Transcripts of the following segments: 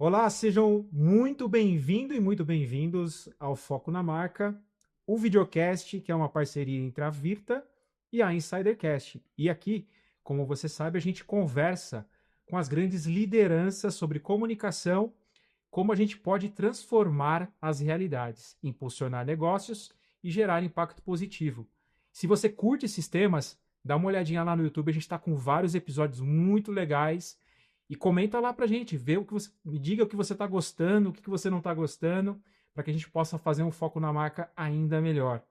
Olá, sejam muito bem-vindos e muito bem-vindos ao Foco na Marca, o videocast, que é uma parceria entre a Virta e a Insidercast. E aqui, como você sabe, a gente conversa com as grandes lideranças sobre comunicação, como a gente pode transformar as realidades, impulsionar negócios e gerar impacto positivo. Se você curte esses temas, dá uma olhadinha lá no YouTube, a gente está com vários episódios muito legais e comenta lá pra gente, vê o que você, me diga o que você tá gostando, o que você não tá gostando, para que a gente possa fazer um foco na marca ainda melhor.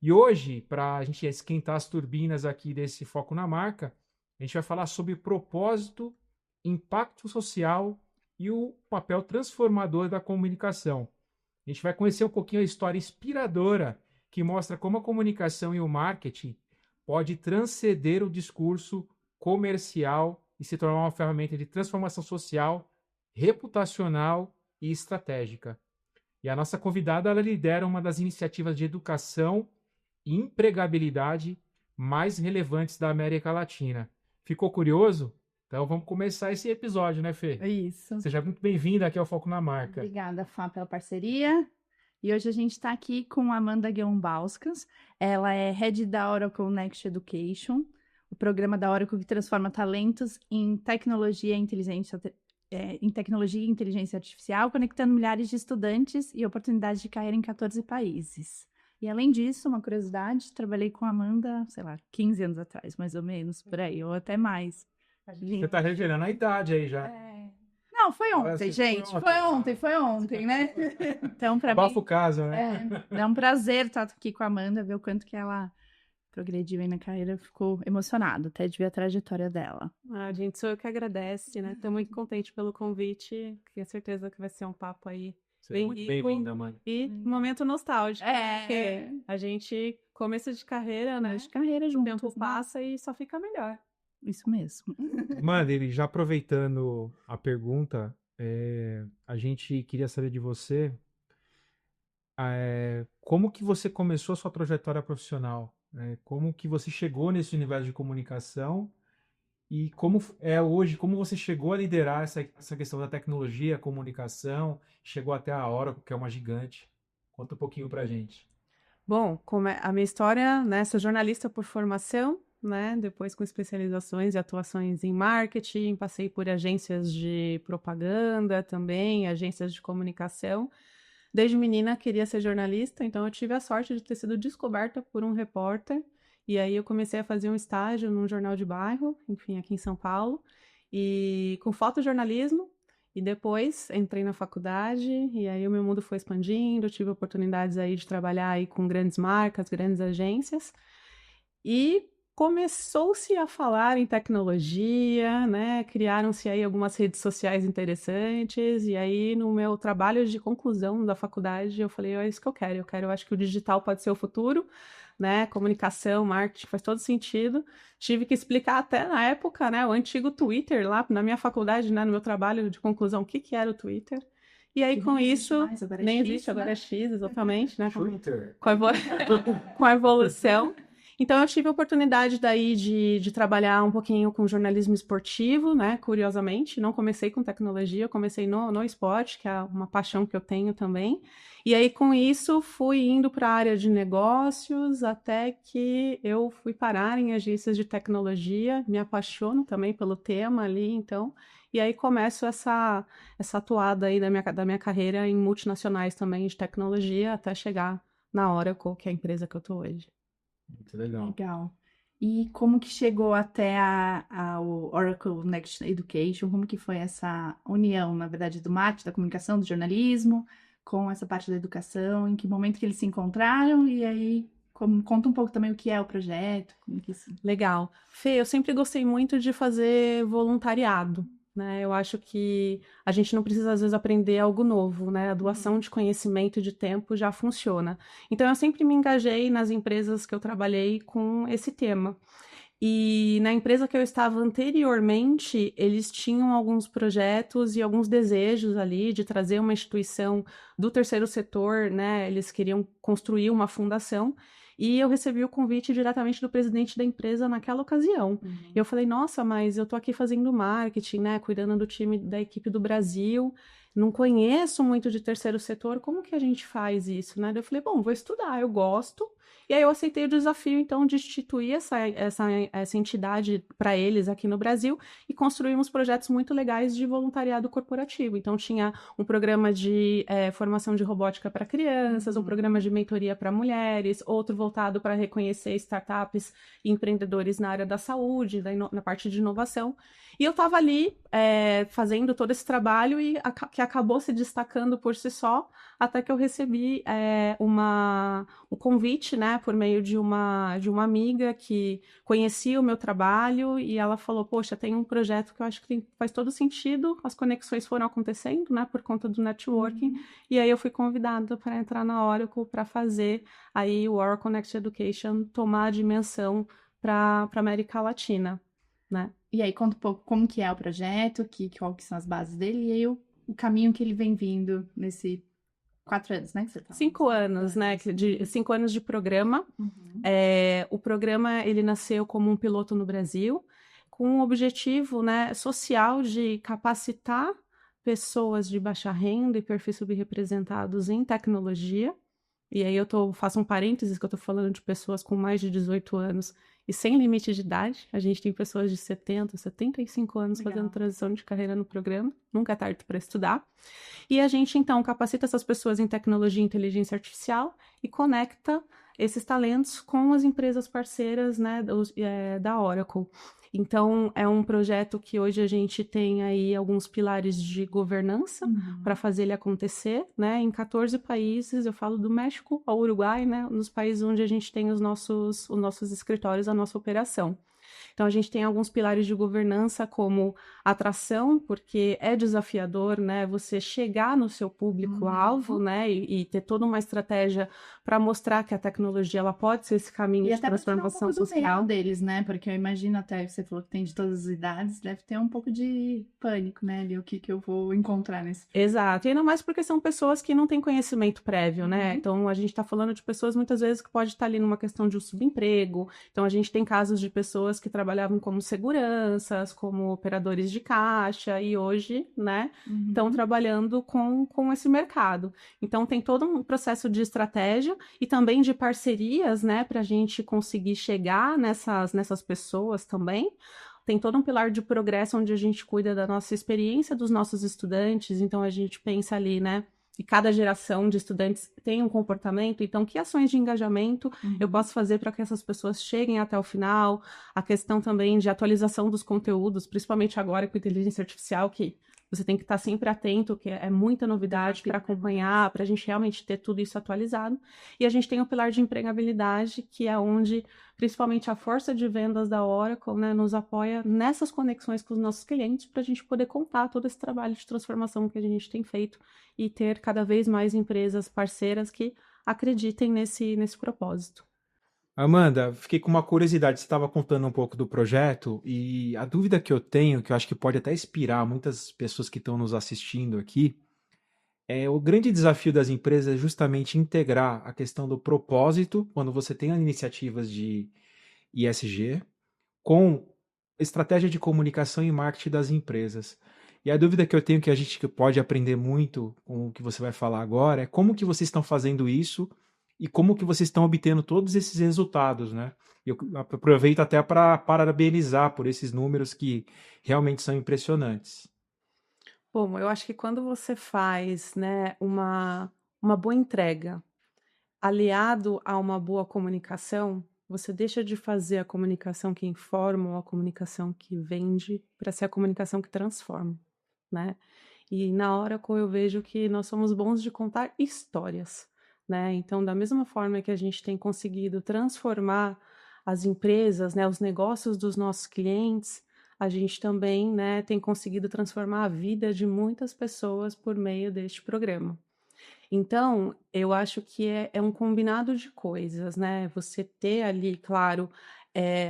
E hoje, para a gente esquentar as turbinas aqui desse foco na marca, a gente vai falar sobre propósito, impacto social e o papel transformador da comunicação. A gente vai conhecer um pouquinho a história inspiradora que mostra como a comunicação e o marketing pode transcender o discurso comercial e se tornar uma ferramenta de transformação social, reputacional e estratégica. E a nossa convidada, ela lidera uma das iniciativas de educação e empregabilidade mais relevantes da América Latina. Ficou curioso? Então vamos começar esse episódio, né, Fê? É isso. Seja muito bem-vinda aqui ao Foco na Marca. Obrigada, Fá, pela parceria. E hoje a gente está aqui com a Amanda Guion-Bauskas. Ela é Head da Oracle Next Education, o programa da Oracle que transforma talentos em tecnologia e inteligência artificial, conectando milhares de estudantes e oportunidades de carreira em 14 países. E além disso, uma curiosidade, trabalhei com a Amanda, sei lá, 15 anos atrás, mais ou menos, por aí, ou até mais. Você está revelando a idade aí já. Não, foi ontem, Parece que gente. Foi ontem, né? Então, para Abafa o mim, caso, né? é um prazer estar aqui com a Amanda, ver o quanto que ela progrediu aí na carreira. Ficou emocionado até de ver a trajetória dela. Ah, gente, sou eu que agradece, né? Estou muito contente pelo convite. Tenho certeza que vai ser um papo aí Seja bem muito rico bem-vinda, mãe. e um momento nostálgico. É. Porque a gente começa de carreira, né? De carreira O juntas, tempo né? passa e só fica melhor. Isso mesmo. Mano, ele já aproveitando a pergunta, a gente queria saber de você, como que você começou a sua trajetória profissional? Como que você chegou nesse universo de comunicação e como é hoje, como você chegou a liderar essa questão da tecnologia, comunicação, chegou até a Oracle, que é uma gigante. Conta um pouquinho pra gente. Bom, como é a minha história, né? Sou jornalista por formação, né? Depois com especializações e atuações em marketing, passei por agências de propaganda também, agências de comunicação. Desde menina queria ser jornalista, então eu tive a sorte de ter sido descoberta por um repórter. E aí eu comecei a fazer um estágio num jornal de bairro, enfim, aqui em São Paulo, e com fotojornalismo. E depois entrei na faculdade e aí o meu mundo foi expandindo, tive oportunidades aí de trabalhar aí com grandes marcas, grandes agências. E começou-se a falar em tecnologia, né? Criaram-se aí algumas redes sociais interessantes, e aí no meu trabalho de conclusão da faculdade, eu falei, é isso que eu acho que o digital pode ser o futuro, né? Comunicação, marketing, faz todo sentido. Tive que explicar até na época, né, o antigo Twitter lá na minha faculdade, né, no meu trabalho de conclusão, o que que era o Twitter. E aí, Que com nem existe isso, mais, agora é nem X, existe, agora né? é X, exatamente, né? Twitter. Com a, com a evolução. Então, eu tive a oportunidade daí de trabalhar um pouquinho com jornalismo esportivo, né? Curiosamente, não comecei com tecnologia, eu comecei no esporte, que é uma paixão que eu tenho também. E aí, com isso, fui indo para a área de negócios até que eu fui parar em agências de tecnologia, me apaixono também pelo tema ali, então. E aí começo essa atuada aí da minha carreira em multinacionais também de tecnologia até chegar na Oracle, que é a empresa que eu tô hoje. Muito legal. Legal. E como que chegou até ao Oracle Next Education? Como que foi essa união, na verdade, do marketing, da comunicação, do jornalismo, com essa parte da educação? Em que momento que eles se encontraram? E aí, conta um pouco também o que é o projeto, como que isso... Legal. Fê, eu sempre gostei muito de fazer voluntariado, né? Eu acho que a gente não precisa, às vezes, aprender algo novo, né? A doação de conhecimento e de tempo já funciona. Então, eu sempre me engajei nas empresas que eu trabalhei com esse tema. E na empresa que eu estava anteriormente, eles tinham alguns projetos e alguns desejos ali de trazer uma instituição do terceiro setor, né? Eles queriam construir uma fundação. E eu recebi o convite diretamente do presidente da empresa naquela ocasião. E eu falei, nossa, mas eu tô aqui fazendo marketing, né? Cuidando do time da equipe do Brasil. não conheço muito de terceiro setor, como que a gente faz isso, né? Daí eu falei, bom, vou estudar, eu gosto. E aí eu aceitei o desafio, então, de instituir essa entidade para eles aqui no Brasil e construímos projetos muito legais de voluntariado corporativo. Então, tinha um programa de formação de robótica para crianças, um programa de mentoria para mulheres, outro voltado para reconhecer startups e empreendedores na área da saúde, na parte de inovação. E eu estava ali fazendo todo esse trabalho e que acabou se destacando por si só, até que eu recebi um convite, né, por meio de uma amiga que conhecia o meu trabalho e ela falou, poxa, tem um projeto que eu acho que faz todo sentido, as conexões foram acontecendo, né, por conta do networking, e aí eu fui convidada para entrar na Oracle para fazer aí o Oracle Next Education tomar a dimensão para a América Latina, né. E aí, conta um pouco como que é o projeto, qual que são as bases dele, e aí o caminho que ele vem vindo nesse 4 anos, né, que você tá? 5 anos, né, 5 anos de programa. O programa, ele nasceu como um piloto no Brasil, com um objetivo, né, social de capacitar pessoas de baixa renda e perfis subrepresentados em tecnologia. E aí faço um parênteses que eu estou falando de pessoas com mais de 18 anos e sem limite de idade. A gente tem pessoas de 70, 75 anos Legal. fazendo transição de carreira no programa. Nunca é tarde para estudar. E a gente, então, capacita essas pessoas em tecnologia e inteligência artificial e conecta esses talentos com as empresas parceiras, né, da Oracle. Então, é um projeto que hoje a gente tem aí alguns pilares de governança para fazer ele acontecer, né, em 14 países, eu falo do México ao Uruguai, né, nos países onde a gente tem os nossos escritórios, a nossa operação. Então, a gente tem alguns pilares de governança, como atração, porque é desafiador, né, você chegar no seu público-alvo, né, e ter toda uma estratégia para mostrar que a tecnologia ela pode ser esse caminho E de até pra tirar um transformação pouco do medo social. deles, né? Porque eu imagino até, você falou que tem de todas as idades, deve ter um pouco de pânico, né? Ali, o que eu vou encontrar nesse. Exato, e ainda mais porque são pessoas que não têm conhecimento prévio, né? Então, a gente está falando de pessoas, muitas vezes, que pode estar ali numa questão de um subemprego. Então, a gente tem casos de pessoas que trabalhavam como seguranças, como operadores de caixa, e hoje, né, estão trabalhando com esse mercado. Então, tem todo um processo de estratégia e também de parcerias, né, para a gente conseguir chegar nessas pessoas também. Tem todo um pilar de progresso onde a gente cuida da nossa experiência dos nossos estudantes, então a gente pensa ali, né? E cada geração de estudantes tem um comportamento, então que ações de engajamento eu posso fazer para que essas pessoas cheguem até o final? A questão também de atualização dos conteúdos, principalmente agora com inteligência artificial, que você tem que estar sempre atento, que é muita novidade para acompanhar, para a gente realmente ter tudo isso atualizado. E a gente tem o pilar de empregabilidade, que é onde, principalmente, a força de vendas da Oracle, né, nos apoia nessas conexões com os nossos clientes, para a gente poder contar todo esse trabalho de transformação que a gente tem feito e ter cada vez mais empresas parceiras que acreditem nesse propósito. Amanda, fiquei com uma curiosidade. Você estava contando um pouco do projeto e a dúvida que eu tenho, que eu acho que pode até inspirar muitas pessoas que estão nos assistindo aqui, é o grande desafio das empresas é justamente integrar a questão do propósito, quando você tem iniciativas de ISG, com estratégia de comunicação e marketing das empresas. E a dúvida que eu tenho, que a gente pode aprender muito com o que você vai falar agora, é como que vocês estão fazendo isso e como que vocês estão obtendo todos esses resultados, né? Eu aproveito até para parabenizar por esses números que realmente são impressionantes. Bom, eu acho que quando você faz, né, uma boa entrega, aliado a uma boa comunicação, você deixa de fazer a comunicação que informa ou a comunicação que vende para ser a comunicação que transforma, né? E na Oracle eu vejo que nós somos bons de contar histórias, né? Então, da mesma forma que a gente tem conseguido transformar as empresas, né, os negócios dos nossos clientes, a gente também, né, tem conseguido transformar a vida de muitas pessoas por meio deste programa. Então, eu acho que é um combinado de coisas, né? Você ter ali, claro,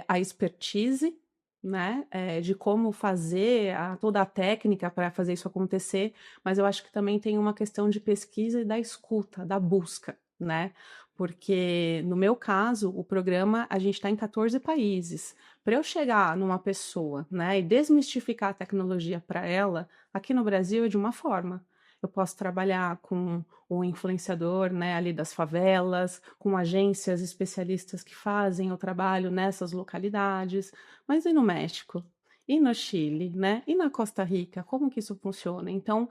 a expertise, né? De como fazer toda a técnica para fazer isso acontecer, mas eu acho que também tem uma questão de pesquisa e da escuta, da busca, né? Porque, no meu caso, o programa, a gente está em 14 países. Para eu chegar numa pessoa, né, e desmistificar a tecnologia para ela, aqui no Brasil é de uma forma. eu posso trabalhar com o influenciador, né, ali das favelas, com agências especialistas que fazem o trabalho nessas localidades. Mas e no México? E no Chile, né? E na Costa Rica? Como que isso funciona? Então,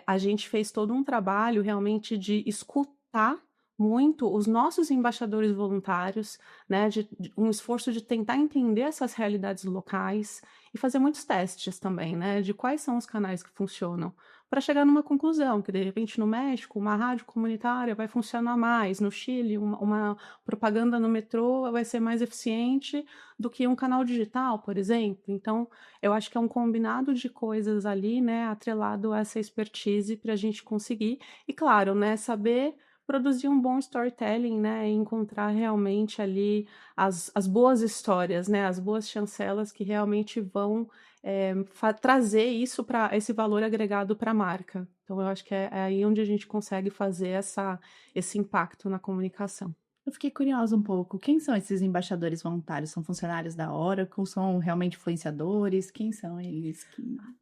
a gente fez todo um trabalho realmente de escutar muito os nossos embaixadores voluntários, né, de um esforço de tentar entender essas realidades locais e fazer muitos testes também, né, de quais são os canais que funcionam, para chegar numa conclusão, que de repente no México uma rádio comunitária vai funcionar mais, no Chile uma propaganda no metrô vai ser mais eficiente do que um canal digital, por exemplo. Então, eu acho que é um combinado de coisas ali, né, atrelado a essa expertise para a gente conseguir. E claro, né, saber produzir um bom storytelling, né, e encontrar realmente ali as boas histórias, né, as boas chancelas que realmente vão trazer isso para esse valor agregado para a marca. Então, eu acho que é aí onde a gente consegue fazer esse impacto na comunicação. Eu fiquei curiosa um pouco. Quem são esses embaixadores voluntários? São funcionários da Oracle? São realmente influenciadores? Quem são eles?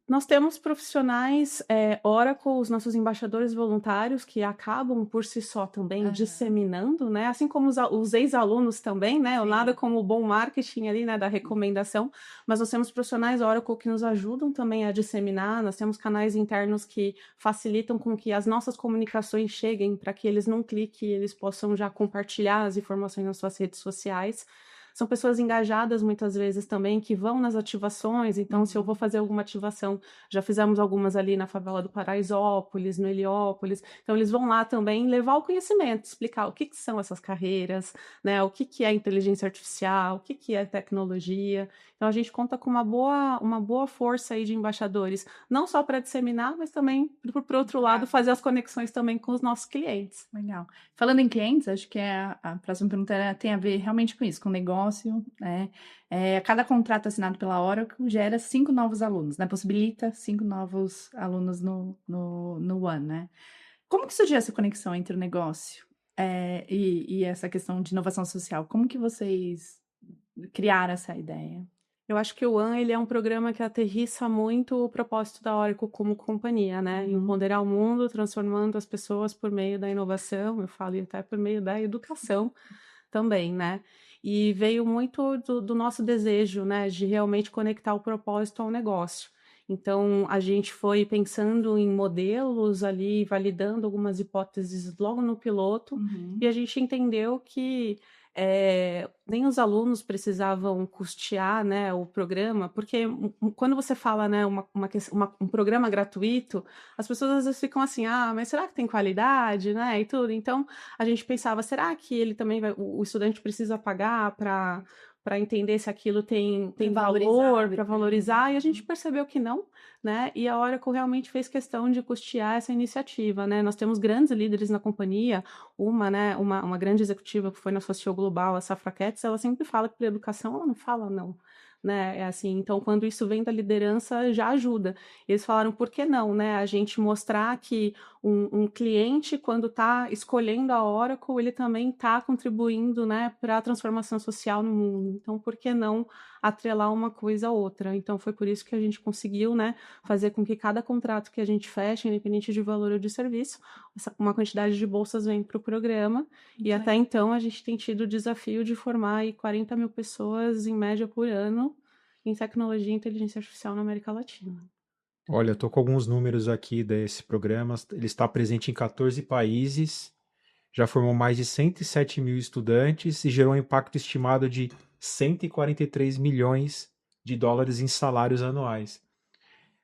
Nós temos profissionais, Oracle, os nossos embaixadores voluntários, que acabam por si só também Aham. disseminando, né, assim como os ex-alunos também, né, o Sim. nada como o bom marketing ali, né, da recomendação, mas nós temos profissionais Oracle que nos ajudam também a disseminar, nós temos canais internos que facilitam com que as nossas comunicações cheguem para que eles, num clique, eles possam já compartilhar as informações nas suas redes sociais. São pessoas engajadas muitas vezes também que vão nas ativações, então se eu vou fazer alguma ativação, já fizemos algumas ali na favela do Paraisópolis, no Heliópolis, então eles vão lá também levar o conhecimento, explicar o que são essas carreiras, né, o que é inteligência artificial, o que é tecnologia. Então a gente conta com uma boa força aí de embaixadores, não só para disseminar, mas também, por outro lado, fazer as conexões também com os nossos clientes. Legal. Falando em clientes, acho que a próxima pergunta tem a ver realmente com isso, com negócio, né? Cada contrato assinado pela Oracle gera 5 novos alunos, né? Possibilita 5 novos alunos no One, né? Como que surgiu essa conexão entre o negócio e essa questão de inovação social? Como que vocês criaram essa ideia? Eu acho que o One, ele é um programa que aterrissa muito o propósito da Oracle como companhia, né, em empoderar o mundo, transformando as pessoas por meio da inovação, eu falo, e até por meio da educação também, né. E veio muito do nosso desejo, né, de realmente conectar o propósito ao negócio. Então, a gente foi pensando em modelos ali, validando algumas hipóteses logo no piloto, e a gente entendeu que nem os alunos precisavam custear, né, o programa, porque quando você fala, né, um programa gratuito, as pessoas às vezes ficam assim, ah, mas será que tem qualidade, né, e tudo. Então, a gente pensava, será que ele também o estudante precisa pagar para entender se aquilo tem valor, para valorizar, e a gente percebeu que não, né, e a Oracle realmente fez questão de custear essa iniciativa, né. Nós temos grandes líderes na companhia, né, uma grande executiva que foi na Socio Global, a Safra Catz, ela sempre fala que para educação ela não fala não, né, é assim, então quando isso vem da liderança já ajuda. Eles falaram, por que não, né, a gente mostrar que um cliente, quando está escolhendo a Oracle, ele também está contribuindo, né, para a transformação social no mundo, então por que não atrelar uma coisa a outra? Então foi por isso que a gente conseguiu, né, fazer com que cada contrato que a gente fecha, independente de valor ou de serviço, uma quantidade de bolsas vem para o programa, e até então a gente tem tido o desafio de formar aí 40 mil pessoas em média por ano em tecnologia e inteligência artificial na América Latina. Olha, eu tô com alguns números aqui desse programa. Ele está presente em 14 países, já formou mais de 107 mil estudantes e gerou um impacto estimado de 143 milhões de dólares em salários anuais.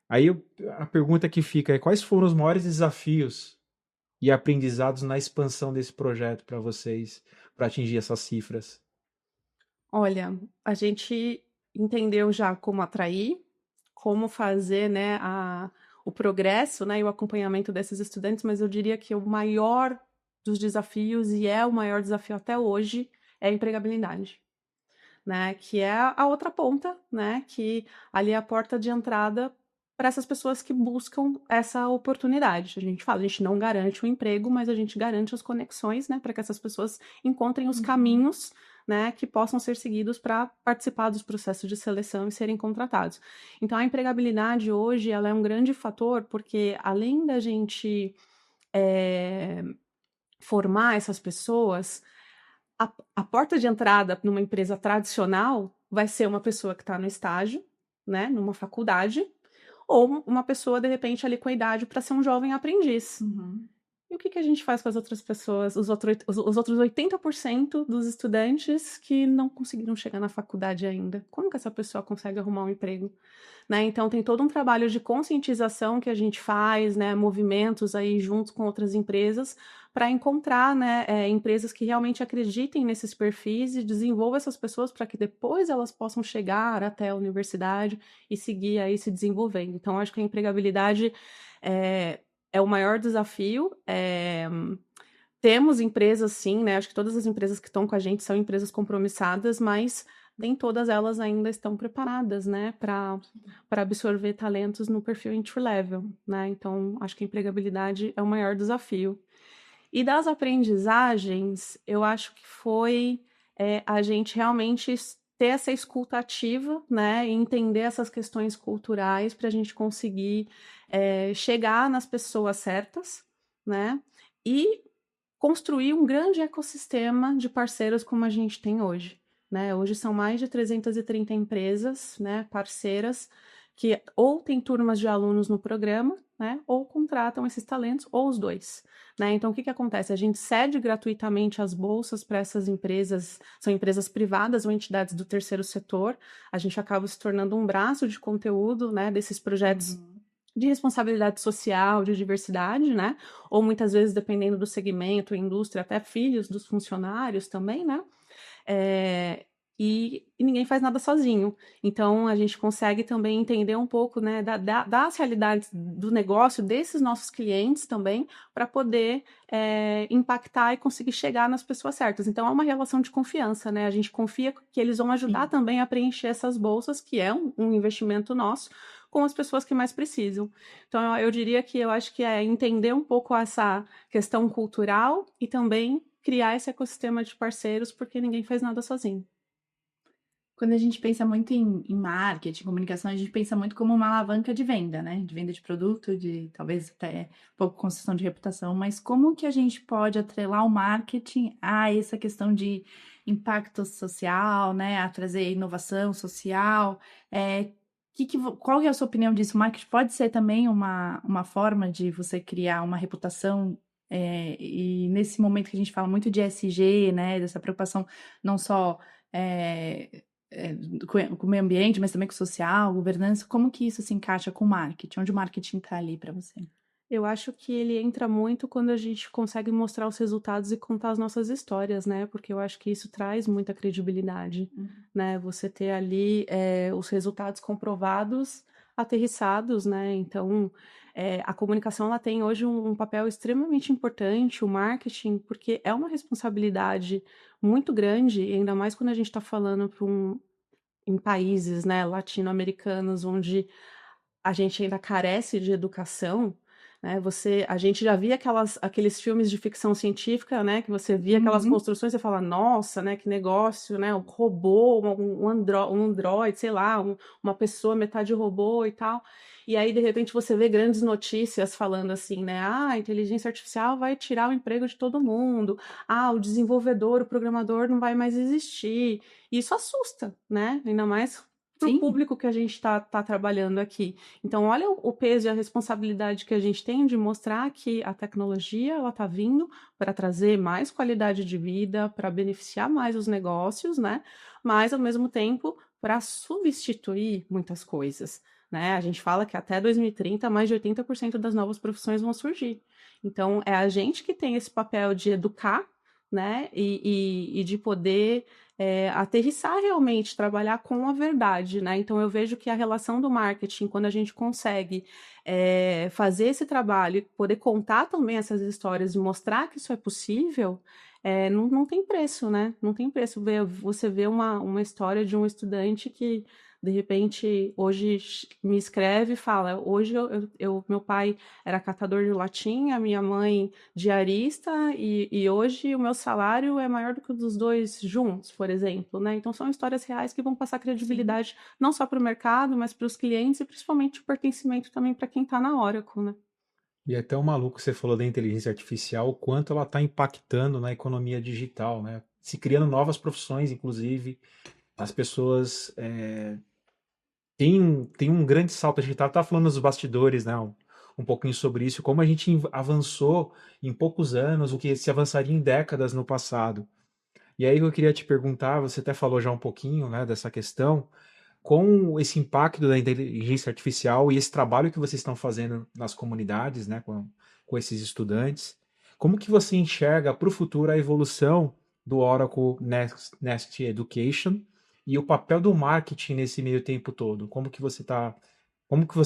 Aí a pergunta que fica é: quais foram os maiores desafios e aprendizados na expansão desse projeto para vocês, para atingir essas cifras? Olha, a gente entendeu já como atrair, como fazer, né, o progresso, né, e o acompanhamento desses estudantes, mas eu diria que o maior dos desafios, e é o maior desafio até hoje, é a empregabilidade, né, que é a outra ponta, né, que ali é a porta de entrada para essas pessoas que buscam essa oportunidade. A gente fala, a gente não garante o emprego, mas a gente garante as conexões, né, para que essas pessoas encontrem os caminhos, né, que possam ser seguidos para participar dos processos de seleção e serem contratados. Então, a empregabilidade hoje, ela é um grande fator, porque além da gente formar essas pessoas, a porta de entrada numa empresa tradicional vai ser uma pessoa que está no estágio, né, numa faculdade, ou uma pessoa, de repente, ali com a idade para ser um jovem aprendiz. Uhum. E o que a gente faz com as outras pessoas, os outros 80% dos estudantes que não conseguiram chegar na faculdade ainda? Como que essa pessoa consegue arrumar um emprego? Né? Então, tem todo um trabalho de conscientização que a gente faz, né, movimentos aí junto com outras empresas, para encontrar, né, empresas que realmente acreditem nesses perfis e desenvolvam essas pessoas para que depois elas possam chegar até a universidade e seguir aí se desenvolvendo. Então, acho que a empregabilidade é o maior desafio. Temos empresas, sim, né? Acho que todas as empresas que estão com a gente são empresas compromissadas, mas nem todas elas ainda estão preparadas, né, para absorver talentos no perfil entry level, né? Então, acho que a empregabilidade é o maior desafio. E das aprendizagens, eu acho que foi a gente realmente ter essa escuta ativa, né, e entender essas questões culturais para a gente conseguir chegar nas pessoas certas, né, e construir um grande ecossistema de parceiros como a gente tem hoje, né? Hoje são mais de 330 empresas, né, parceiras, que ou têm turmas de alunos no programa, né, ou contratam esses talentos, ou os dois, né? Então, o que acontece? A gente cede gratuitamente as bolsas para essas empresas, são empresas privadas ou entidades do terceiro setor, a gente acaba se tornando um braço de conteúdo, né, desses projetos de responsabilidade social, de diversidade, né? Ou muitas vezes, dependendo do segmento, indústria, até filhos dos funcionários também, né? E ninguém faz nada sozinho. Então, a gente consegue também entender um pouco, né, das realidades do negócio desses nossos clientes também, para poder impactar e conseguir chegar nas pessoas certas. Então, é uma relação de confiança, né? A gente confia que eles vão ajudar também a preencher essas bolsas, que é um investimento nosso, com as pessoas que mais precisam. Então, eu diria que eu acho que é entender um pouco essa questão cultural e também criar esse ecossistema de parceiros, porque ninguém faz nada sozinho. Quando a gente pensa muito em marketing, comunicação, a gente pensa muito como uma alavanca de venda, né? De venda de produto, de talvez até um pouco construção de reputação, mas como que a gente pode atrelar o marketing a essa questão de impacto social, né? A trazer inovação social? Qual é a sua opinião disso? O marketing pode ser também uma forma de você criar uma reputação, e nesse momento que a gente fala muito de ESG, né? Dessa preocupação não só com o meio ambiente, mas também com o social, governança, como que isso se encaixa com o marketing? Onde o marketing está ali para você? Eu acho que ele entra muito quando a gente consegue mostrar os resultados e contar as nossas histórias, né? Porque eu acho que isso traz muita credibilidade, né? Você ter ali os resultados comprovados, aterrissados, né? Então, a comunicação ela tem hoje um papel extremamente importante, o marketing, porque é uma responsabilidade muito grande, e ainda mais quando a gente está falando em países, né, latino-americanos, onde a gente ainda carece de educação, né? A gente já via aqueles filmes de ficção científica, né? Que você via aquelas construções e fala, nossa, né? Que negócio, né? Um robô, um androide, sei lá, uma pessoa metade robô e tal. E aí, de repente, você vê grandes notícias falando assim, né? Ah, a inteligência artificial vai tirar o emprego de todo mundo. Ah, o desenvolvedor, o programador não vai mais existir. E isso assusta, né? Ainda mais para o público que a gente está trabalhando aqui. Então, olha o peso e a responsabilidade que a gente tem de mostrar que a tecnologia ela está vindo para trazer mais qualidade de vida, para beneficiar mais os negócios, né? Mas, ao mesmo tempo, para substituir muitas coisas, né? A gente fala que até 2030, mais de 80% das novas profissões vão surgir. Então, é a gente que tem esse papel de educar, né? E de poder aterrissar realmente, trabalhar com a verdade, né? Então, eu vejo que a relação do marketing, quando a gente consegue fazer esse trabalho e poder contar também essas histórias e mostrar que isso é possível, não tem preço, né? Não tem preço. Você vê uma história de um estudante que De repente, hoje me escreve e fala: hoje meu pai era catador de latinha, minha mãe diarista, e hoje o meu salário é maior do que o dos dois juntos, por exemplo, né? Então, são histórias reais que vão passar credibilidade não só para o mercado, mas para os clientes e principalmente o pertencimento também para quem está na Oracle, né? E até o maluco, você falou da inteligência artificial, o quanto ela está impactando na economia digital, né? Se criando novas profissões, inclusive, as pessoas têm um grande salto. A gente tá falando nos bastidores, né? Um pouquinho sobre isso, como a gente avançou em poucos anos, o que se avançaria em décadas no passado. E aí eu queria te perguntar, você até falou já um pouquinho, né, dessa questão, com esse impacto da inteligência artificial e esse trabalho que vocês estão fazendo nas comunidades, né, com esses estudantes, como que você enxerga para o futuro a evolução do Oracle Next Education e o papel do marketing nesse meio tempo todo? Como que vocês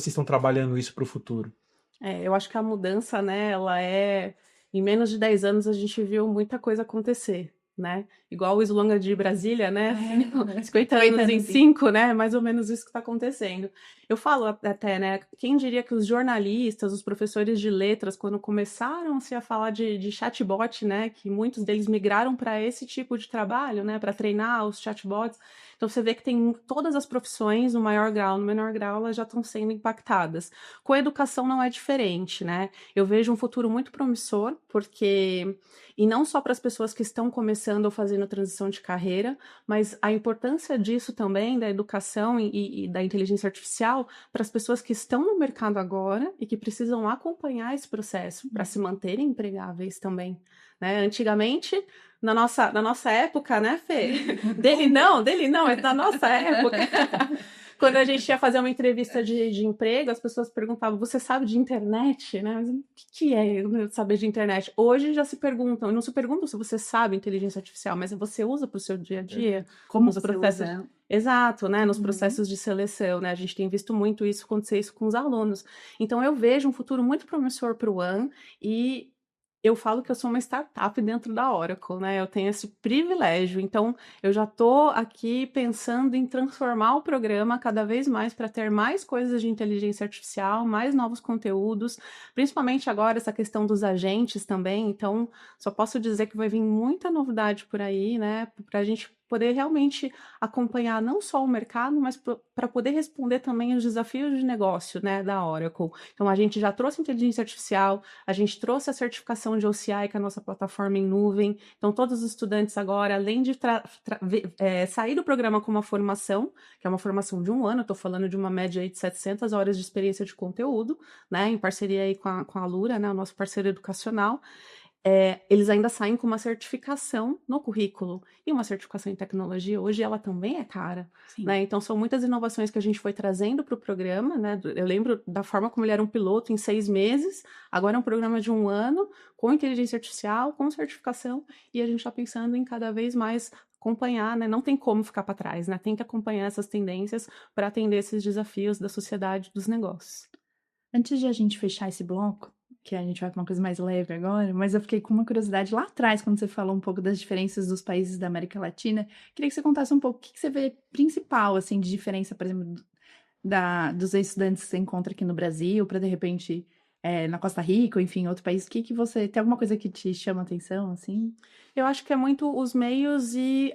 estão trabalhando isso para o futuro? Eu acho que a mudança, né, ela em menos de 10 anos a gente viu muita coisa acontecer, né? Igual o slogan de Brasília, né? 50 anos em 5, né? Mais ou menos isso que está acontecendo. Eu falo até, né? Quem diria que os jornalistas, os professores de letras, quando começaram-se a falar de chatbot, né? Que muitos deles migraram para esse tipo de trabalho, né? Para treinar os chatbots. Então você vê que tem todas as profissões, no maior grau, no menor grau, elas já estão sendo impactadas. Com a educação não é diferente, né? Eu vejo um futuro muito promissor, porque, e não só para as pessoas que estão começando ou fazendo transição de carreira, mas a importância disso também, da educação e da inteligência artificial, para as pessoas que estão no mercado agora e que precisam acompanhar esse processo para se manterem empregáveis também, né? Antigamente, na nossa época, né, Fê? Dele não, mas na nossa época. Quando a gente ia fazer uma entrevista de emprego, as pessoas perguntavam: você sabe de internet? Né? Mas o que é saber de internet? Hoje já se perguntam, não se perguntam se você sabe inteligência artificial, mas você usa para o seu dia a dia? Como Nos você processos... usa? Exato, né? Nos processos de seleção, né? A gente tem visto muito isso acontecer isso com os alunos. Então, eu vejo um futuro muito promissor para o One e eu falo que eu sou uma startup dentro da Oracle, né? Eu tenho esse privilégio. Então, eu já estou aqui pensando em transformar o programa cada vez mais para ter mais coisas de inteligência artificial, mais novos conteúdos, principalmente agora essa questão dos agentes também. Então, só posso dizer que vai vir muita novidade por aí, né? Para a gente poder realmente acompanhar não só o mercado, mas para poder responder também os desafios de negócio, né, da Oracle. Então, a gente já trouxe inteligência artificial, a gente trouxe a certificação de OCI, que é a nossa plataforma em nuvem. Então, todos os estudantes agora, além de sair do programa com uma formação, que é uma formação de 1 ano, estou falando de uma média aí de 700 horas de experiência de conteúdo, né, em parceria aí com a Lura, né, o nosso parceiro educacional, eles ainda saem com uma certificação no currículo. E uma certificação em tecnologia, hoje, ela também é cara, né? Então, são muitas inovações que a gente foi trazendo para o programa, né? Eu lembro da forma como ele era um piloto em 6 meses, agora é um programa de 1 ano, com inteligência artificial, com certificação, e a gente está pensando em cada vez mais acompanhar, né? Não tem como ficar para trás, né? Tem que acompanhar essas tendências para atender esses desafios da sociedade, dos negócios. Antes de a gente fechar esse bloco, que a gente vai para uma coisa mais leve agora, mas eu fiquei com uma curiosidade lá atrás, quando você falou um pouco das diferenças dos países da América Latina. Queria que você contasse um pouco o que você vê principal, assim, de diferença, por exemplo, dos estudantes que você encontra aqui no Brasil, para de repente na Costa Rica, ou enfim, outro país. Que você tem alguma coisa que te chama a atenção, assim? Eu acho que é muito os meios e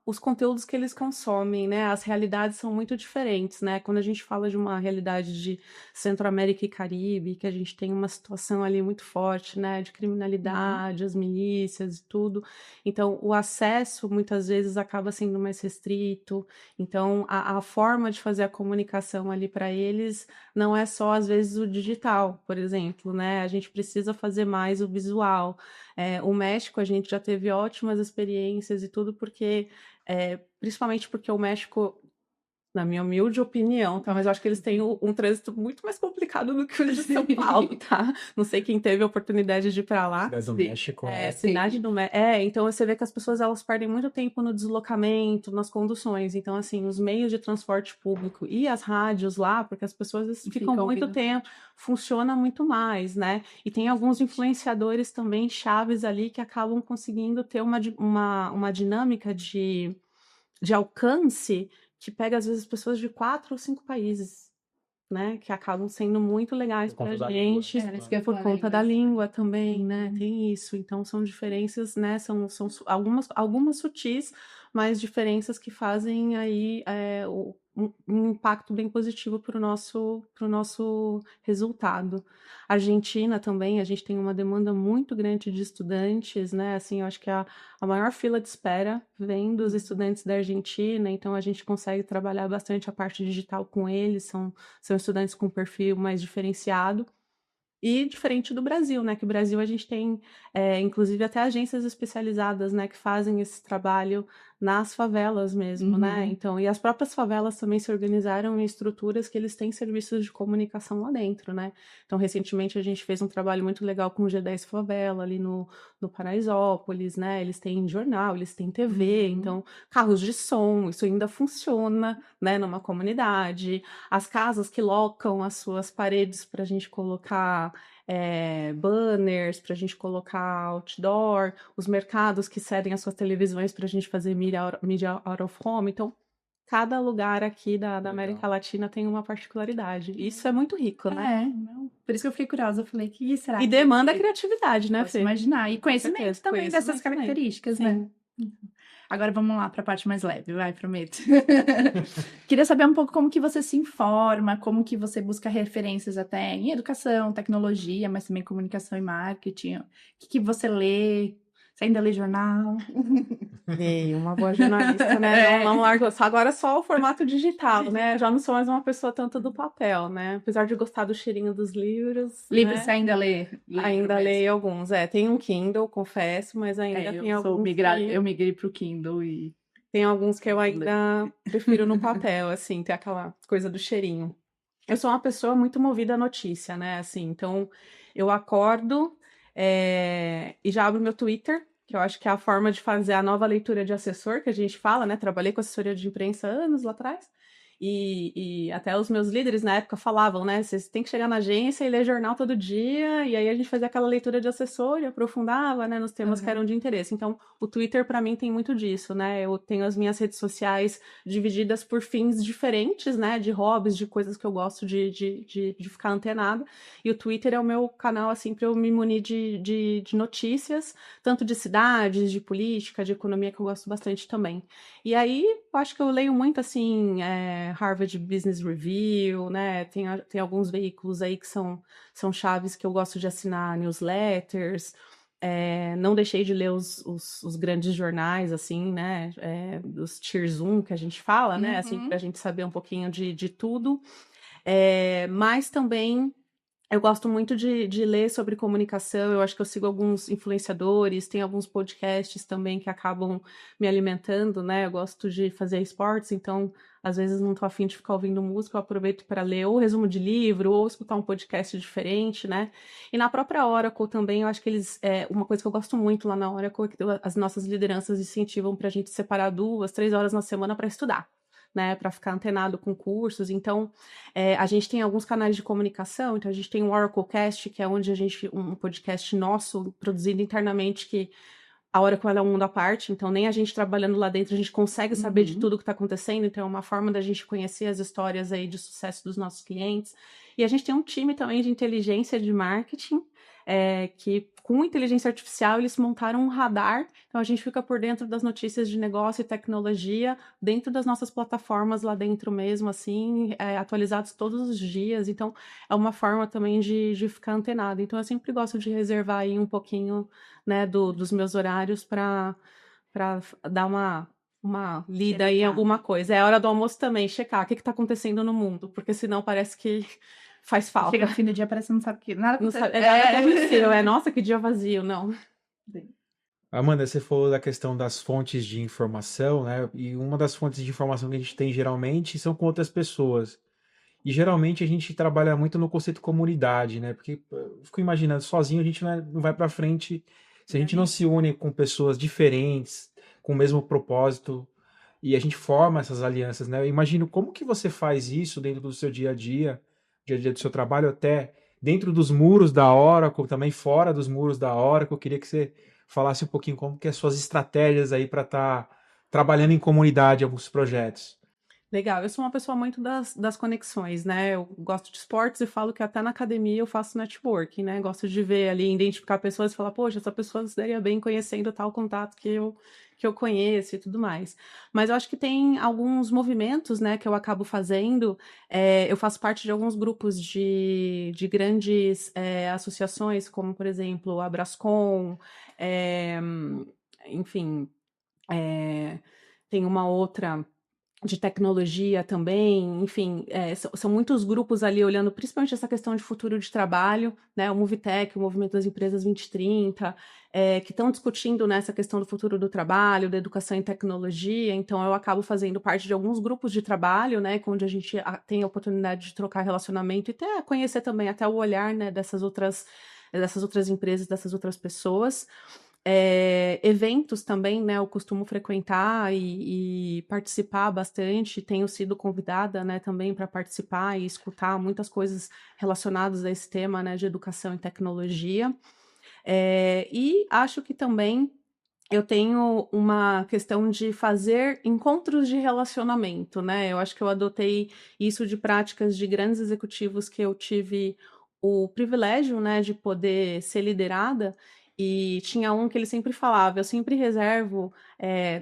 os conteúdos que eles consomem, né? As realidades são muito diferentes, né? Quando a gente fala de uma realidade de Centro-América e Caribe, que a gente tem uma situação ali muito forte, né? De criminalidade, as milícias e tudo. Então, o acesso muitas vezes acaba sendo mais restrito. Então, a forma de fazer a comunicação ali para eles não é só, às vezes, o digital, por exemplo, né? A gente precisa fazer mais o visual. O México, a gente já teve ótimas experiências e tudo, porque, principalmente porque o México, na minha humilde opinião, tá? Mas eu acho que eles têm um trânsito muito mais complicado do que o de São Paulo, tá? Não sei quem teve a oportunidade de ir para lá. Cidade do México. Cidade do México. Então você vê que as pessoas elas perdem muito tempo no deslocamento, nas conduções. Então, assim, os meios de transporte público e as rádios lá, porque as pessoas ficam muito tempo, funciona muito mais, né? E tem alguns influenciadores também chaves ali que acabam conseguindo ter uma dinâmica de alcance que pega, às vezes, pessoas de 4 ou 5 países, né? Que acabam sendo muito legais Por pra conta da língua. gente, isso que eu ia por falar, conta da línguas. língua também, né? Tem isso. Então, são diferenças, né? São algumas sutis, mas diferenças que fazem aí um impacto bem positivo para o nosso resultado. Argentina também, a gente tem uma demanda muito grande de estudantes, né? Assim, eu acho que a maior fila de espera vem dos estudantes da Argentina, então a gente consegue trabalhar bastante a parte digital com eles, são estudantes com perfil mais diferenciado. E diferente do Brasil, né? Que o Brasil a gente tem, inclusive, até agências especializadas, né? Que fazem esse trabalho nas favelas mesmo, né? Então, e as próprias favelas também se organizaram em estruturas que eles têm serviços de comunicação lá dentro, né? Então, recentemente a gente fez um trabalho muito legal com o G10 Favela, ali no Paraisópolis, né? Eles têm jornal, eles têm TV, então, carros de som, isso ainda funciona, né? Numa comunidade. As casas que locam as suas paredes para a gente colocar banners, para a gente colocar outdoor, os mercados que cedem as suas televisões para a gente fazer mídia out of home. Então, cada lugar aqui da América Latina tem uma particularidade. Isso é muito rico, né? Por isso que eu fiquei curiosa. Eu falei, que será? E demanda criatividade, né, Posso Fê? imaginar. E conhecimento certeza, também conhecimento dessas também. características, Sim. né? Agora vamos lá para a parte mais leve, vai, prometo. Queria saber um pouco como que você se informa, como que você busca referências até em educação, tecnologia, mas também comunicação e marketing. O que você lê? Você ainda lê jornal? E uma boa jornalista, né? Não largo só agora só o formato digital, né? Já não sou mais uma pessoa tanto do papel, né? Apesar de gostar do cheirinho dos livros. Livros né? você ainda lê? Ainda leio alguns. Tem um Kindle, confesso, mas ainda tem alguns eu migrei para o Kindle e tem alguns que eu ainda prefiro no papel, assim, ter aquela coisa do cheirinho. Eu sou uma pessoa muito movida à notícia, né? Assim, então eu acordo e já abro meu Twitter, que eu acho que é a forma de fazer a nova leitura de assessor, que a gente fala, né? Trabalhei com assessoria de imprensa anos lá atrás. E até os meus líderes na época falavam, né? Vocês têm que chegar na agência e ler jornal todo dia, e aí a gente fazia aquela leitura de assessor e aprofundava, né, nos temas que eram de interesse. Então, o Twitter, para mim, tem muito disso, né? Eu tenho as minhas redes sociais divididas por fins diferentes, né? De hobbies, de coisas que eu gosto de ficar antenada. E o Twitter é o meu canal, assim, para eu me munir de notícias, tanto de cidades, de política, de economia, que eu gosto bastante também. E aí, eu acho que eu leio muito, assim, Harvard Business Review, né? Tem alguns veículos aí que são chaves que eu gosto de assinar newsletters. Não deixei de ler os grandes jornais, assim, né? Dos Tiers 1 que a gente fala, né? Assim, para a gente saber um pouquinho de tudo. Mas também eu gosto muito de ler sobre comunicação, eu acho que eu sigo alguns influenciadores, tem alguns podcasts também que acabam me alimentando, né? Eu gosto de fazer esportes, então às vezes não tô afim de ficar ouvindo música, eu aproveito para ler ou resumo de livro, ou escutar um podcast diferente, né? E na própria Oracle também, eu acho que eles. Uma coisa que eu gosto muito lá na Oracle é que as nossas lideranças incentivam para a gente separar 2, 3 horas na semana para estudar. Né, para ficar antenado com cursos. Então, a gente tem alguns canais de comunicação, então a gente tem o Oraclecast, que é onde um podcast nosso, produzido internamente, que a Oracle é um mundo à parte, então nem a gente trabalhando lá dentro, a gente consegue saber de tudo que está acontecendo, então é uma forma da gente conhecer as histórias aí de sucesso dos nossos clientes. E a gente tem um time também de inteligência de marketing, que com inteligência artificial eles montaram um radar, então a gente fica por dentro das notícias de negócio e tecnologia, dentro das nossas plataformas lá dentro mesmo, assim, atualizados todos os dias, então é uma forma também de ficar antenado. Então eu sempre gosto de reservar aí um pouquinho, né, dos meus horários para dar uma lida em alguma coisa. É hora do almoço também, checar o que está acontecendo no mundo, porque senão parece que faz falta. Chega no fim do dia, parece que não sabe o que. Nada Não sabe, aconteceu. nossa, que dia vazio, não. Amanda, você falou da questão das fontes de informação, né? E uma das fontes de informação que a gente tem geralmente são com outras pessoas. E geralmente a gente trabalha muito no conceito comunidade, né? Porque eu fico imaginando, sozinho a gente não vai para frente se a gente não se une com pessoas diferentes, com o mesmo propósito, e a gente forma essas alianças, né? Eu imagino como que você faz isso dentro do seu dia a dia do seu trabalho, até dentro dos muros da Oracle, também fora dos muros da Oracle. Eu queria que você falasse um pouquinho como que é as suas estratégias aí para estar trabalhando em comunidade em alguns projetos. Legal, eu sou uma pessoa muito das conexões, né, eu gosto de esportes e falo que até na academia eu faço networking, né, gosto de ver ali, identificar pessoas e falar: "Poxa, essa pessoa se daria bem conhecendo tal contato que eu conheço e tudo mais". Mas eu acho que tem alguns movimentos, né, que eu acabo fazendo, eu faço parte de alguns grupos de grandes, associações, como por exemplo a Brascom, eh, enfim, eh, tem uma outra de tecnologia também, enfim, são muitos grupos ali olhando principalmente essa questão de futuro de trabalho, né, o Movitech, o Movimento das Empresas 2030, que estão discutindo, né, essa questão do futuro do trabalho, da educação em tecnologia, então eu acabo fazendo parte de alguns grupos de trabalho, né, onde a gente tem a oportunidade de trocar relacionamento e até conhecer também até o olhar, né, dessas outras empresas, dessas outras pessoas. Eventos também, né, eu costumo frequentar e participar bastante, tenho sido convidada, né, também para participar e escutar muitas coisas relacionadas a esse tema, né, de educação e tecnologia. E acho que também eu tenho uma questão de fazer encontros de relacionamento, né, eu acho que eu adotei isso de práticas de grandes executivos que eu tive o privilégio, né, de poder ser liderada, e tinha um que ele sempre falava: "Eu sempre reservo,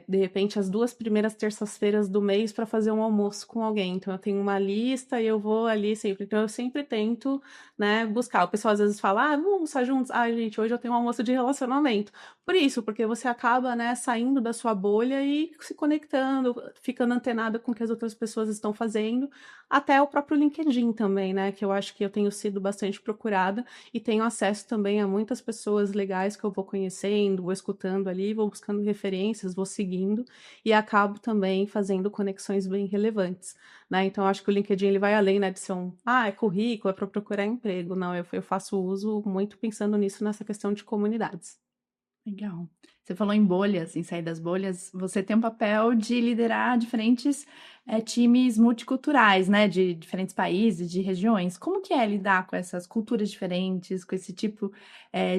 de repente, as 2 primeiras terças-feiras do mês para fazer um almoço com alguém, então eu tenho uma lista e eu vou ali sempre", então eu sempre tento, né, buscar. O pessoal às vezes fala: "Ah, vamos almoçar juntos?". "Ai gente, hoje eu tenho um almoço de relacionamento". Por isso, porque você acaba, né, saindo da sua bolha e se conectando, ficando antenada com o que as outras pessoas estão fazendo, até o próprio LinkedIn também, né, que eu acho que eu tenho sido bastante procurada e tenho acesso também a muitas pessoas legais que eu vou conhecendo, vou escutando ali, vou buscando referências, vou seguindo e acabo também fazendo conexões bem relevantes, né. Então eu acho que o LinkedIn ele vai além, né, de ser é currículo, é para procurar emprego, não, eu faço uso muito pensando nisso, nessa questão de comunidades. Legal. Você falou em bolhas, em sair das bolhas. Você tem um papel de liderar diferentes, times multiculturais, né, de diferentes países, de regiões. Como que é lidar com essas culturas diferentes, com esse tipo,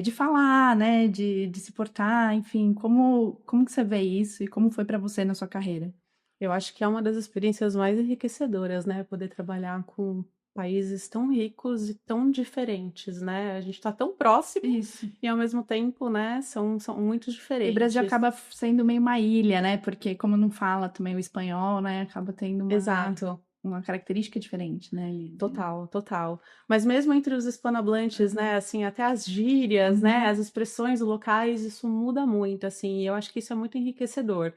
de falar, né, de se portar, enfim, como que você vê isso e como foi para você na sua carreira? Eu acho que é uma das experiências mais enriquecedoras, né, poder trabalhar com países tão ricos e tão diferentes, né. A gente está tão próximo Isso. e ao mesmo tempo, né, são muito E o Brasil diferentes. acaba sendo meio uma ilha, né, porque como não fala também o espanhol, né, acaba tendo Exato. uma característica diferente, né, ali de Total, total. Mas mesmo entre os hispanohablantes, né, assim, até as gírias, né, uhum. as expressões locais, isso muda muito, assim, e eu acho que isso é muito enriquecedor.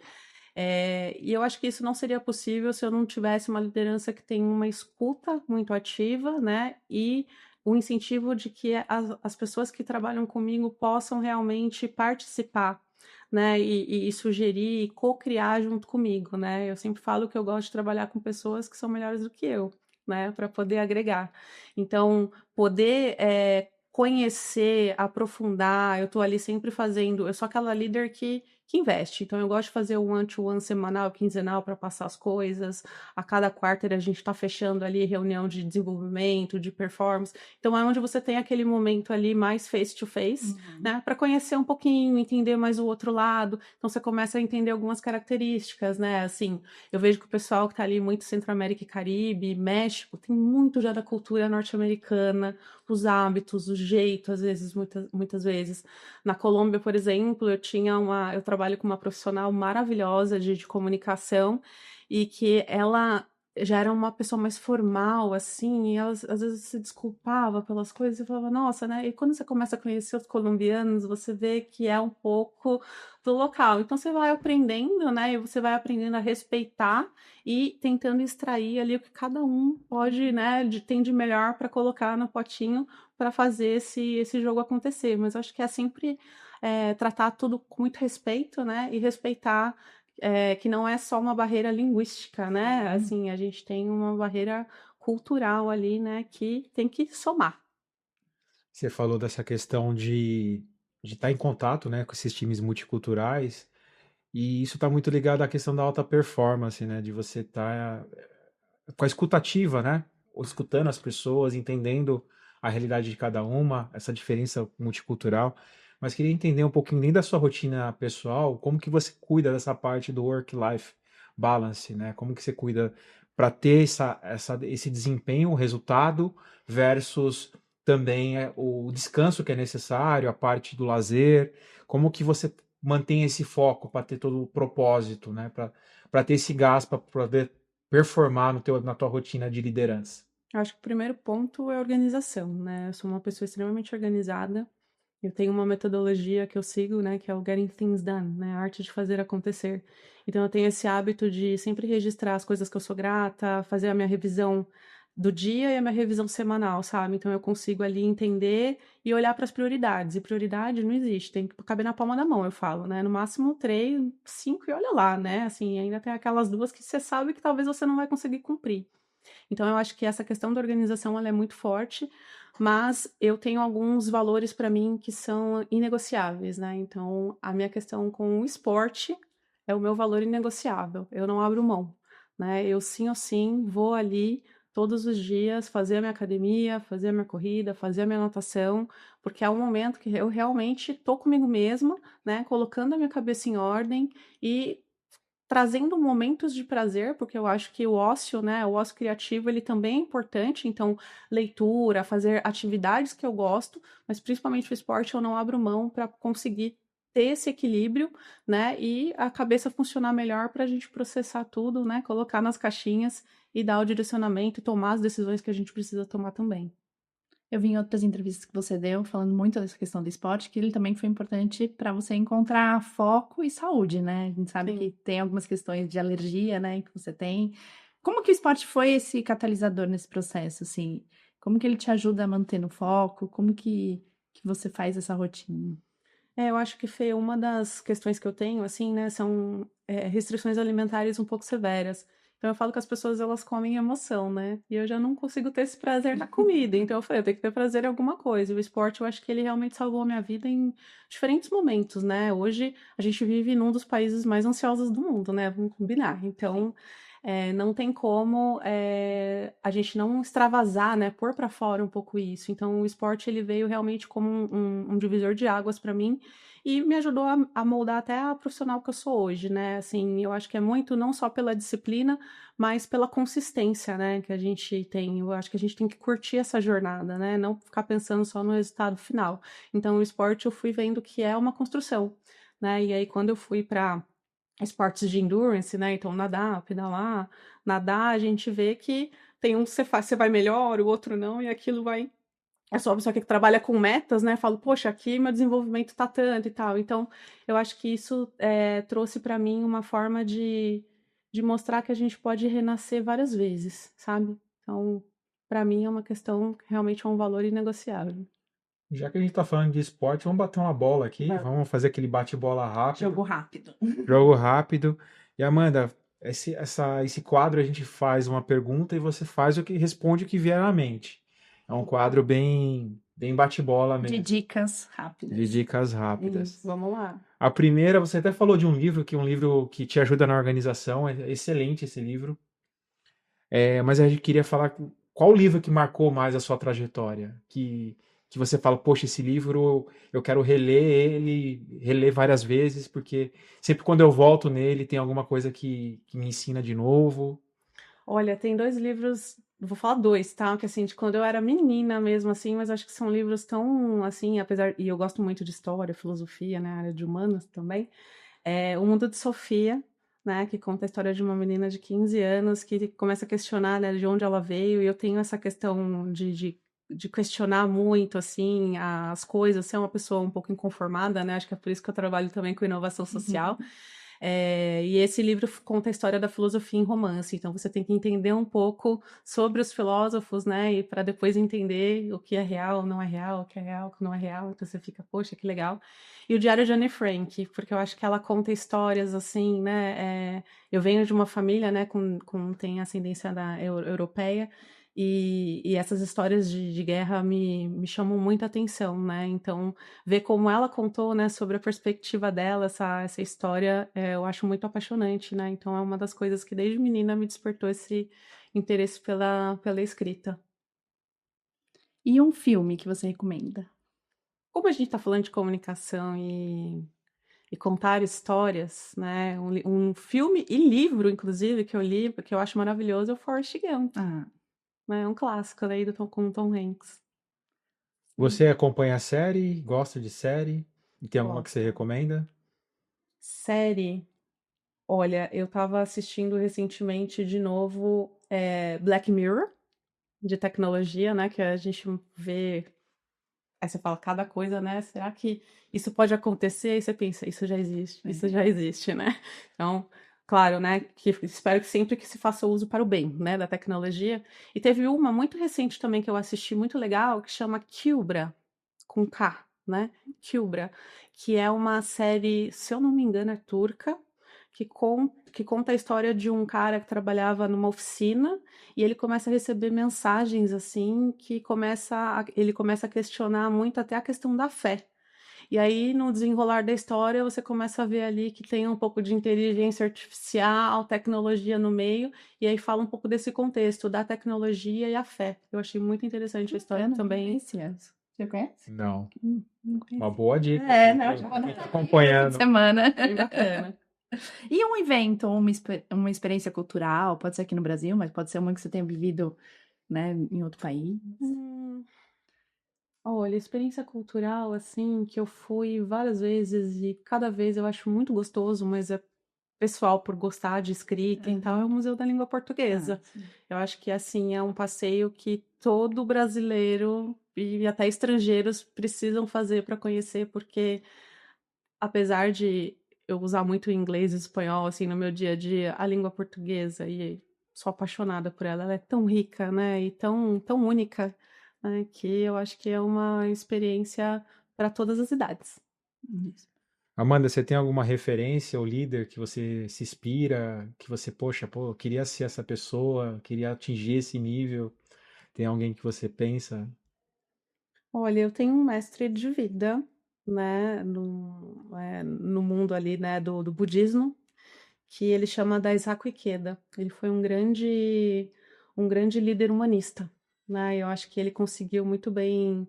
E eu acho que isso não seria possível se eu não tivesse uma liderança que tem uma escuta muito ativa, né, e o incentivo de que as pessoas que trabalham comigo possam realmente participar, né, e sugerir e co-criar junto comigo, né. Eu sempre falo que eu gosto de trabalhar com pessoas que são melhores do que eu, né, para poder agregar. Então, poder, conhecer, aprofundar, eu estou ali sempre fazendo, eu sou aquela líder que investe. Então eu gosto de fazer o one-to-one semanal, quinzenal para passar as coisas. A cada quarter a gente está fechando ali reunião de desenvolvimento, de performance. Então é onde você tem aquele momento ali mais face to face, Uhum. né, para conhecer um pouquinho, entender mais o outro lado. Então você começa a entender algumas características, né? Assim, eu vejo que o pessoal que está ali muito Centro-América e Caribe, México, tem muito já da cultura norte-americana, os hábitos, o jeito, às vezes, muitas vezes. Na Colômbia, por exemplo, eu trabalho com uma profissional maravilhosa de comunicação, e que ela já era uma pessoa mais formal, assim, e ela às vezes se desculpava pelas coisas e falava: "Nossa", né, e quando você começa a conhecer os colombianos, você vê que é um pouco do local. Então você vai aprendendo, né, e você vai aprendendo a respeitar e tentando extrair ali o que cada um pode, né, tem de melhor para colocar no potinho para fazer esse jogo acontecer. Mas eu acho que é sempre, tratar tudo com muito respeito, né, e respeitar, que não é só uma barreira linguística, né, Sim. assim, a gente tem uma barreira cultural ali, né, que tem que somar. Você falou dessa questão de estar em contato, né, com esses times multiculturais, e isso está muito ligado à questão da alta performance, né, de você estar com a escutativa, né, ou escutando as pessoas, entendendo a realidade de cada uma, essa diferença multicultural. Mas queria entender um pouquinho nem da sua rotina pessoal, como que você cuida dessa parte do work-life balance, né? Como que você cuida para ter esse desempenho, o resultado, versus também o descanso que é necessário, a parte do lazer? Como que você mantém esse foco para ter todo o propósito, né? Para ter esse gás para poder performar na tua rotina de liderança? Eu acho que o primeiro ponto é organização, né? Eu sou uma pessoa extremamente organizada. Eu tenho uma metodologia que eu sigo, né, que é o Getting Things Done, né, a arte de fazer acontecer. Então eu tenho esse hábito de sempre registrar as coisas que eu sou grata, fazer a minha revisão do dia e a minha revisão semanal, sabe? Então eu consigo ali entender e olhar para as prioridades. E prioridade não existe, tem que caber na palma da mão, eu falo, né? No máximo 3, 5 e olha lá, né? Assim, ainda tem aquelas duas que você sabe que talvez você não vai conseguir cumprir. Então eu acho que essa questão da organização ela é muito forte, mas eu tenho alguns valores para mim que são inegociáveis, né? Então a minha questão com o esporte é o meu valor inegociável. Eu não abro mão, né? Eu sim ou sim vou ali todos os dias fazer a minha academia, fazer a minha corrida, fazer a minha natação, porque é um momento que eu realmente tô comigo mesma, né? Colocando a minha cabeça em ordem e trazendo momentos de prazer, porque eu acho que o ócio, né, o ócio criativo, ele também é importante, então leitura, fazer atividades que eu gosto, mas principalmente o esporte eu não abro mão para conseguir ter esse equilíbrio, né, e a cabeça funcionar melhor para a gente processar tudo, né, colocar nas caixinhas e dar o direcionamento e tomar as decisões que a gente precisa tomar também. Eu vi em outras entrevistas que você deu, falando muito dessa questão do esporte, que ele também foi importante para você encontrar foco e saúde, né? A gente sabe que Sim. tem algumas questões de alergia, né, que você tem. Como que o esporte foi esse catalisador nesse processo, assim? Como que ele te ajuda a manter no foco? Como que você faz essa rotina? É, eu acho que Fê, uma das questões que eu tenho, assim, né, são restrições alimentares um pouco severas. Então eu falo que as pessoas elas comem emoção, né? E eu já não consigo ter esse prazer na comida. Então eu falei, eu tenho que ter prazer em alguma coisa. E o esporte, eu acho que ele realmente salvou a minha vida em diferentes momentos, né? Hoje a gente vive num dos países mais ansiosos do mundo, né? Vamos combinar. Então não tem como a gente não extravasar, né? Pôr para fora um pouco isso. Então o esporte ele veio realmente como um divisor de águas para mim e me ajudou a moldar até a profissional que eu sou hoje, né? Assim, eu acho que é muito não só pela disciplina, mas pela consistência, né, que a gente tem. Eu acho que a gente tem que curtir essa jornada, né? Não ficar pensando só no resultado final. Então, o esporte eu fui vendo que é uma construção, né? E aí, quando eu fui para esportes de endurance, né? Então, nadar, pedalar, nadar, a gente vê que tem um que você faz, você vai melhor, o outro não, e aquilo vai eu sou uma pessoa que trabalha com metas, né, falo: "Poxa, aqui meu desenvolvimento tá tanto e tal". Então, eu acho que isso, trouxe para mim uma forma de mostrar que a gente pode renascer várias vezes, sabe. Então, para mim é uma questão que realmente é um valor inegociável. Já que a gente tá falando de esporte, vamos bater uma bola aqui, vamos fazer aquele bate-bola rápido, Jogo rápido. jogo rápido. E Amanda, esse quadro a gente faz uma pergunta e você faz o que responde o que vier à mente. É um quadro bem bate-bola De mesmo, dicas de rápidas. dicas rápidas. Vamos lá. A primeira, você até falou de um livro que te ajuda na organização, é excelente esse livro. Mas a gente queria falar qual livro que marcou mais a sua trajetória? Que você fala, poxa, esse livro eu quero reler ele, reler várias vezes, porque sempre quando eu volto nele tem alguma coisa que me ensina de novo. Olha, tem 2 livros vou falar 2, tá, que, assim, de quando eu era menina mesmo, assim, mas acho que são livros tão, assim, apesar e eu gosto muito de história, filosofia, né, área de humanas também. O Mundo de Sofia, né, que conta a história de uma menina de 15 anos que começa a questionar, né, de onde ela veio, e eu tenho essa questão de questionar muito, assim, as coisas, ser uma pessoa um pouco inconformada, né, acho que é por isso que eu trabalho também com inovação social. E esse livro conta a história da filosofia em romance, então você tem que entender um pouco sobre os filósofos, né, e para depois entender o que é real, não é real, o que é real, o que não é real, então você fica: "Poxa, que legal". E o Diário de Anne Frank, porque eu acho que ela conta histórias, assim, né, eu venho de uma família, né, com tem ascendência da europeia, e essas histórias de guerra me chamam muita atenção, né, então ver como ela contou, né, sobre a perspectiva dela, essa história, eu acho muito apaixonante, né, então é uma das coisas que desde menina me despertou esse interesse pela escrita. E um filme que você recomenda? Como a gente está falando de comunicação e e contar histórias, né? Um filme e livro, inclusive, que eu li, porque eu acho maravilhoso, é o Forrest Gump, Ah, né? É um clássico daí com o Tom Hanks. Você acompanha a série? Gosta de série? E tem alguma que você Gosto. recomenda? Série. Olha, eu estava assistindo recentemente de novo Black Mirror, de tecnologia, né? Que a gente vê. Aí você fala cada coisa, né? Será que isso pode acontecer? Aí você pensa, isso já existe, né? Então, claro, né? Que espero que sempre que se faça uso para o bem, né? Da tecnologia. E teve uma muito recente também que eu assisti, muito legal, que chama Kilbra, com K, né? Kilbra, que é uma série, se eu não me engano, é turca, que conta a história de um cara que trabalhava numa oficina e ele começa a receber mensagens assim ele começa a questionar muito até a questão da fé. E aí, no desenrolar da história, você começa a ver ali que tem um pouco de inteligência artificial, tecnologia no meio, e aí fala um pouco desse contexto da tecnologia e a fé. Eu achei muito interessante a história bacana, não também. conheci essa. Você conhece? Não. Não Uma conheci. boa dica. Não, já vou Quem anotar tá aqui esse fim de acompanhando. semana. Bem bacana. E um evento, uma experiência cultural, pode ser aqui no Brasil, mas pode ser uma que você tenha vivido, né, em outro país. Hum, Olha, experiência cultural, assim, que eu fui várias vezes e cada vez eu acho muito gostoso, mas é pessoal por gostar de escrita e tal, é o Museu da Língua Portuguesa. Sim. Eu acho que, assim, é um passeio que todo brasileiro e até estrangeiros precisam fazer para conhecer, porque apesar de eu usar muito inglês e espanhol, assim, no meu dia a dia, a língua portuguesa, e sou apaixonada por ela, ela é tão rica, né, e tão única, né, que eu acho que é uma experiência para todas as idades. Isso. Amanda, você tem alguma referência ou líder que você se inspira, que você, poxa, pô, eu queria ser essa pessoa, queria atingir esse nível? Tem alguém que você pensa? Olha, eu tenho um mestre de vida, né, no mundo ali, né, do budismo, que ele chama Daisaku Ikeda. Ele foi um grande líder humanista, né? Eu acho que ele conseguiu muito bem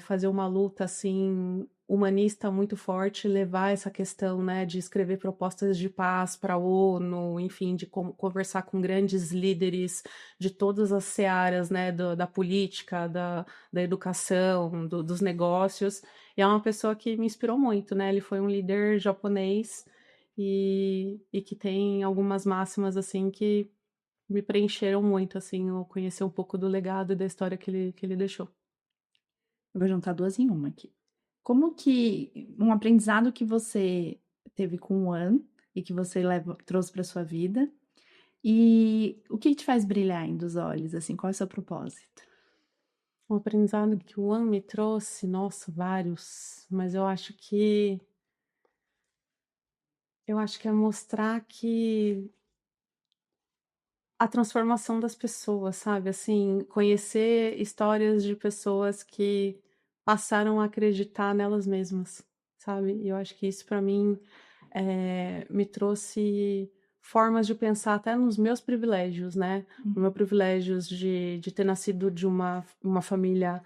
fazer uma luta assim humanista muito forte, levar essa questão, né, de escrever propostas de paz para a ONU, enfim, de conversar com grandes líderes de todas as searas, né, da política, da educação, dos negócios. E é uma pessoa que me inspirou muito, né? Ele foi um líder japonês e que tem algumas máximas, assim, que me preencheram muito, assim, eu conhecer um pouco do legado e da história que ele deixou. Eu vou juntar duas em uma aqui. Como que um aprendizado que você teve com o An e que você trouxe para sua vida, e o que te faz brilhar ainda os olhos, assim, qual é o seu propósito? Um aprendizado que o One me trouxe, nossa, vários, mas eu acho que é mostrar que a transformação das pessoas, sabe, assim, conhecer histórias de pessoas que passaram a acreditar nelas mesmas, sabe, e eu acho que isso para mim, me trouxe formas de pensar até nos meus privilégios, né, no meu privilégios de ter nascido de uma família,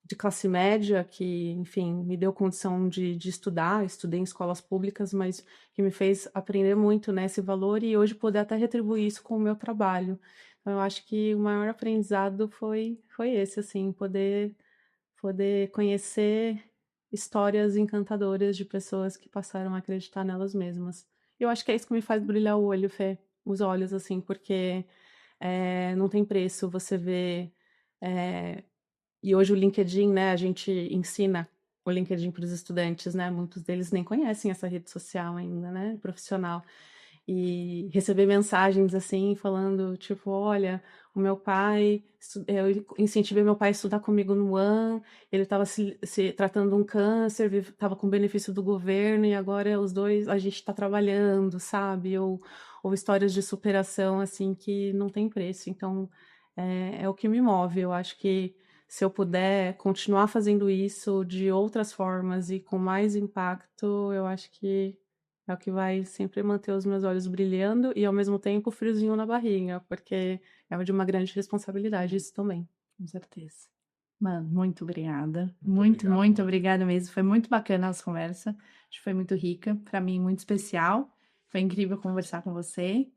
de classe média que, enfim, me deu condição de estudar, estudei em escolas públicas, mas que me fez aprender muito, né, esse valor e hoje poder até retribuir isso com o meu trabalho. Então eu acho que o maior aprendizado foi esse, assim, poder conhecer histórias encantadoras de pessoas que passaram a acreditar nelas mesmas. Eu acho que é isso que me faz brilhar o olho, Fê, os olhos, assim, porque, não tem preço você ver, e hoje o LinkedIn, né, a gente ensina o LinkedIn para os estudantes, né, muitos deles nem conhecem essa rede social ainda, né, profissional. E receber mensagens, assim, falando, tipo: "Olha, o meu pai eu incentivei meu pai a estudar comigo no ele estava se tratando um câncer, estava com benefício do governo e agora os 2 a gente está trabalhando", sabe, ou histórias de superação, assim, que não tem preço. Então, é o que me move. Eu acho que se eu puder continuar fazendo isso de outras formas e com mais impacto, eu acho que é o que vai sempre manter os meus olhos brilhando e, ao mesmo tempo, o friozinho na barriga, porque é de uma grande responsabilidade isso também. Com certeza. Mano, muito obrigada. Muito obrigado, Muito mano. obrigada mesmo. Foi muito bacana a nossa conversa. Acho que foi muito rica. Para mim, muito especial. Foi incrível conversar com você.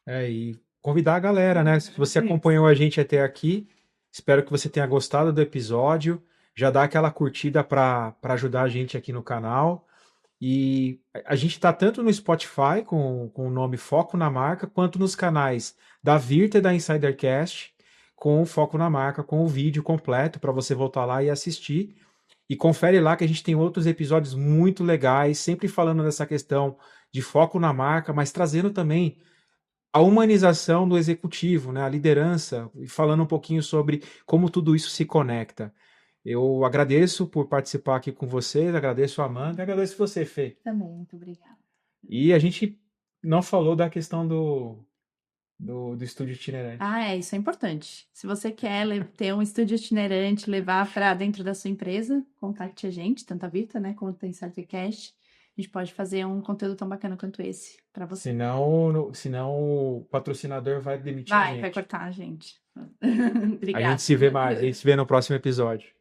E convidar a galera, né? Se você Isso. acompanhou a gente até aqui, espero que você tenha gostado do episódio. Já dá aquela curtida para ajudar a gente aqui no canal. E a gente está tanto no Spotify com o nome Foco na Marca, quanto nos canais da Virta e da Insidercast com o Foco na Marca, com o vídeo completo para você voltar lá e assistir. E confere lá que a gente tem outros episódios muito legais, sempre falando dessa questão de foco na marca, mas trazendo também a humanização do executivo, né, a liderança, e falando um pouquinho sobre como tudo isso se conecta. Eu agradeço por participar aqui com vocês, agradeço a Amanda, agradeço você, Fê. Também, muito obrigada. E a gente não falou da questão do estúdio itinerante. Isso é importante. Se você quer ter um estúdio itinerante, levar para dentro da sua empresa, contacte a gente, tanto a Vita, né, quanto a Insidercast. A gente pode fazer um conteúdo tão bacana quanto esse para você. Senão o patrocinador vai demitir a gente. Vai cortar a gente. A Obrigada. gente se vê mais, a gente se vê no próximo episódio.